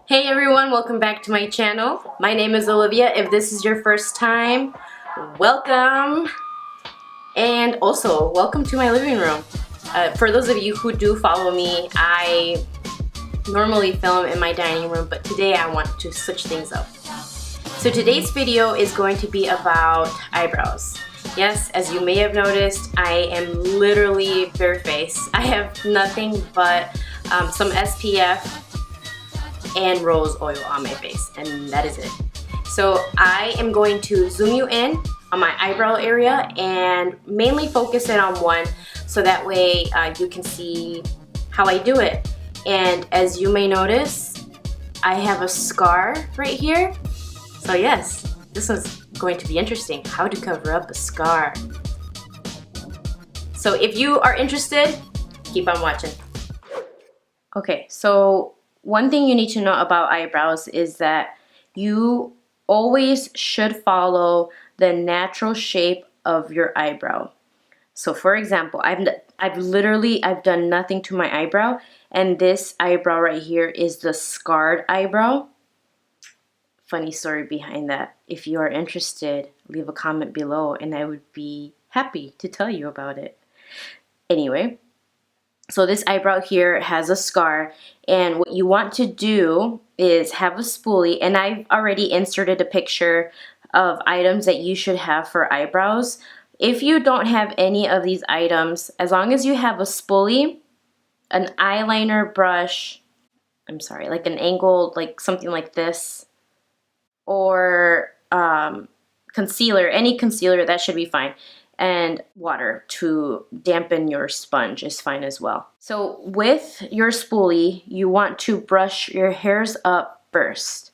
Hey everyone, welcome back to my channel. My name is Olivia. If this is your first time, welcome. And also, welcome to my living room. For those of you who do follow me, I normally film in my dining room, but today I want to switch things up. So today's video is going to be about eyebrows. Yes, as you may have noticed, I am literally barefaced. I have nothing but some SPF and rose oil on my face, and that is it. So I am going to zoom you in on my eyebrow area and mainly focus in on one so that way you can see how I do it. And as you may notice, I have a scar right here. So yes, this is going to be interesting, how to cover up a scar. So if you are interested, keep on watching. Okay, so one thing you need to know about eyebrows is that you always should follow the natural shape of your eyebrow. So for example, I've done nothing to my eyebrow, and this eyebrow right here is the scarred eyebrow. Funny story behind that. If you are interested, leave a comment below and I would be happy to tell you about it. Anyway, so this eyebrow here has a scar, and what you want to do is have a spoolie, and I've already inserted a picture of items that you should have for eyebrows. If you don't have any of these items, as long as you have a spoolie, an eyeliner brush, like an angled, like something like this, or concealer, any concealer, that should be fine. And water to dampen your sponge is fine as well. So with your spoolie, you want to brush your hairs up first.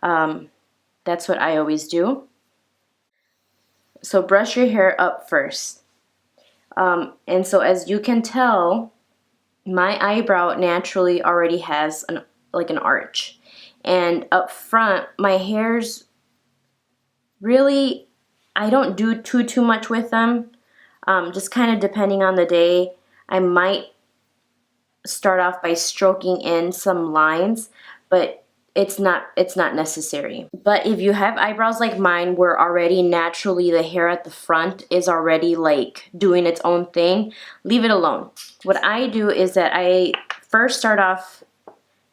That's what I always do. So brush your hair up first. And so as you can tell, my eyebrow naturally already has an arch. And up front, my hairs really, I don't do too much with them. Just kind of depending on the day. I might start off by stroking in some lines, but it's not necessary. But if you have eyebrows like mine, where already naturally the hair at the front is already like doing its own thing, leave it alone. What I do is that I first start off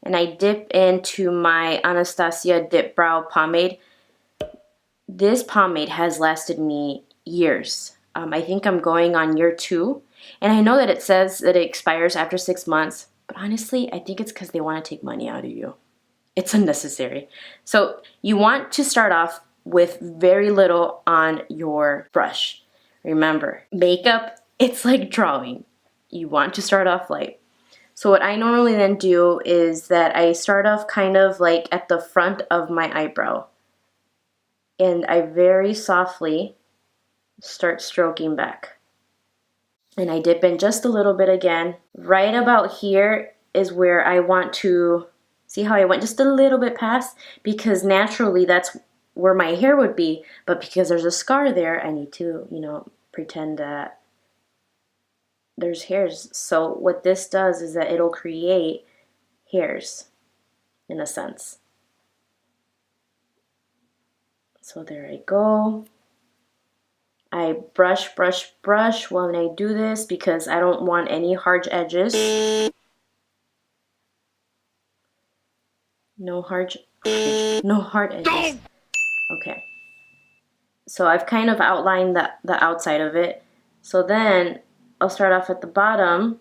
and I dip into my Anastasia Dipbrow pomade. This pomade has lasted me years. I think I'm going on year 2. And I know that it says that it expires after 6 months. But honestly, I think it's because they want to take money out of you. It's unnecessary. So you want to start off with very little on your brush. Remember, makeup, it's like drawing. You want to start off light. So what I normally then do is that I start off kind of like at the front of my eyebrow. And I very softly start stroking back. And I dip in just a little bit again. Right about here is where I want to, see how I went just a little bit past? Because naturally that's where my hair would be. But because there's a scar there, I need to, pretend that there's hairs. So what this does is that it'll create hairs, in a sense. So there I go. I brush when I do this because I don't want any hard edges. No hard edges. Okay. So I've kind of outlined the outside of it. So then I'll start off at the bottom.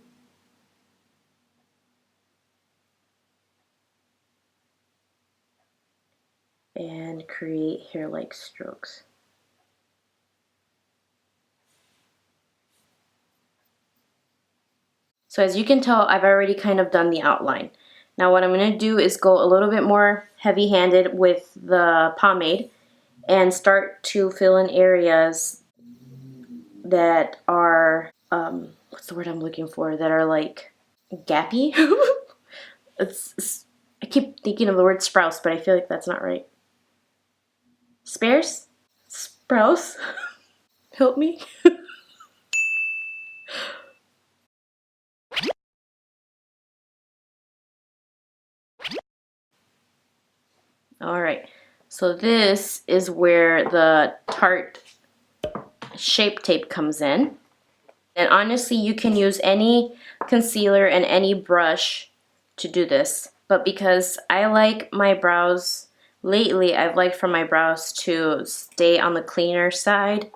And create hair-like strokes. So as you can tell, I've already kind of done the outline. Now what I'm going to do is go a little bit more heavy-handed with the pomade and start to fill in areas that are, what's the word I'm looking for, that are like gappy. I keep thinking of the word sprouse, but I feel like that's not right. Spares? Sprouse? Help me. Alright, so this is where the Tarte Shape Tape comes in. And honestly, you can use any concealer and any brush to do this. But because I like my brows, lately I've liked for my brows to stay on the cleaner side,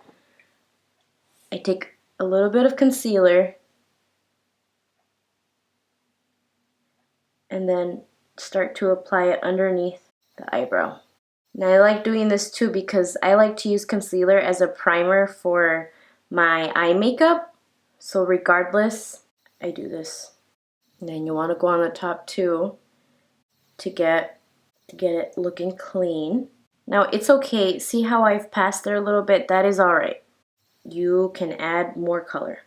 I take a little bit of concealer and then start to apply it underneath the eyebrow. Now I like doing this too because I like to use concealer as a primer for my eye makeup. So regardless, I do this. And then you want to go on the top too to get it looking clean. Now it's okay. See how I've passed there a little bit? That is alright. You can add more color.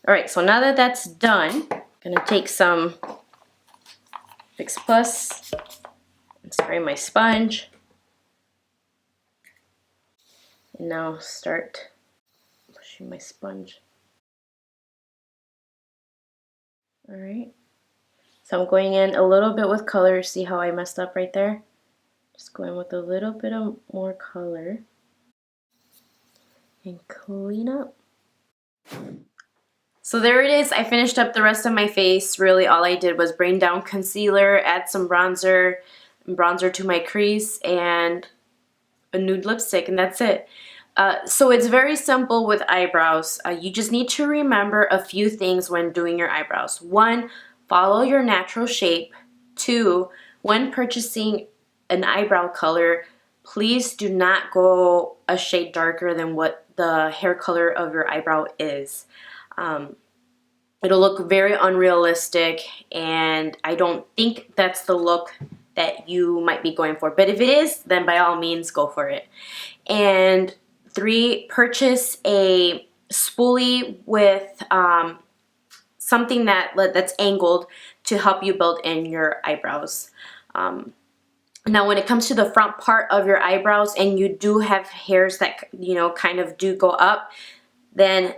Alright, so now that that's done, I'm going to take some Fix Plus and spray my sponge. And now start pushing my sponge. Alright, so I'm going in a little bit with color. See how I messed up right there? Just going with a little bit of more color and clean up. So there it is. I finished up the rest of my face. Really all I did was bring down concealer, add some bronzer to my crease, and a nude lipstick, and that's it. So it's very simple with eyebrows. You just need to remember a few things when doing your eyebrows. 1, follow your natural shape. 2, when purchasing an eyebrow color, please do not go a shade darker than what the hair color of your eyebrow is. It'll look very unrealistic, and I don't think that's the look that you might be going for. But if it is, then by all means go for it. And 3, purchase a spoolie with something that's angled to help you build in your eyebrows. Now when it comes to the front part of your eyebrows and you do have hairs that, you know, kind of do go up, then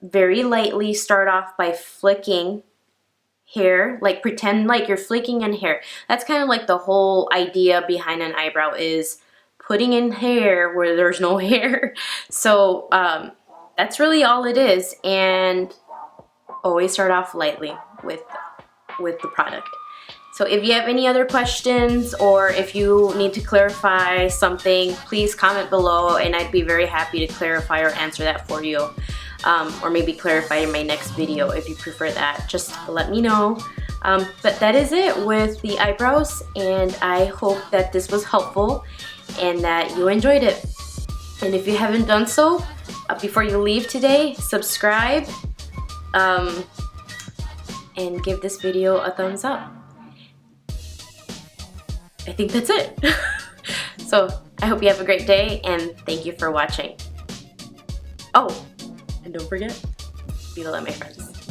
very lightly start off by flicking hair, like pretend like you're flicking in hair. That's kind of like the whole idea behind an eyebrow, is putting in hair where there's no hair. So that's really all it is, and always start off lightly with the product. So if you have any other questions or if you need to clarify something, please comment below and I'd be very happy to clarify or answer that for you. Or maybe clarify in my next video if you prefer that. Just let me know. But that is it with the eyebrows, and I hope that this was helpful and that you enjoyed it. And if you haven't done so, before you leave today, subscribe and give this video a thumbs up. I think that's it. So I hope you have a great day, and thank you for watching. Oh, and don't forget, be the love, my friends.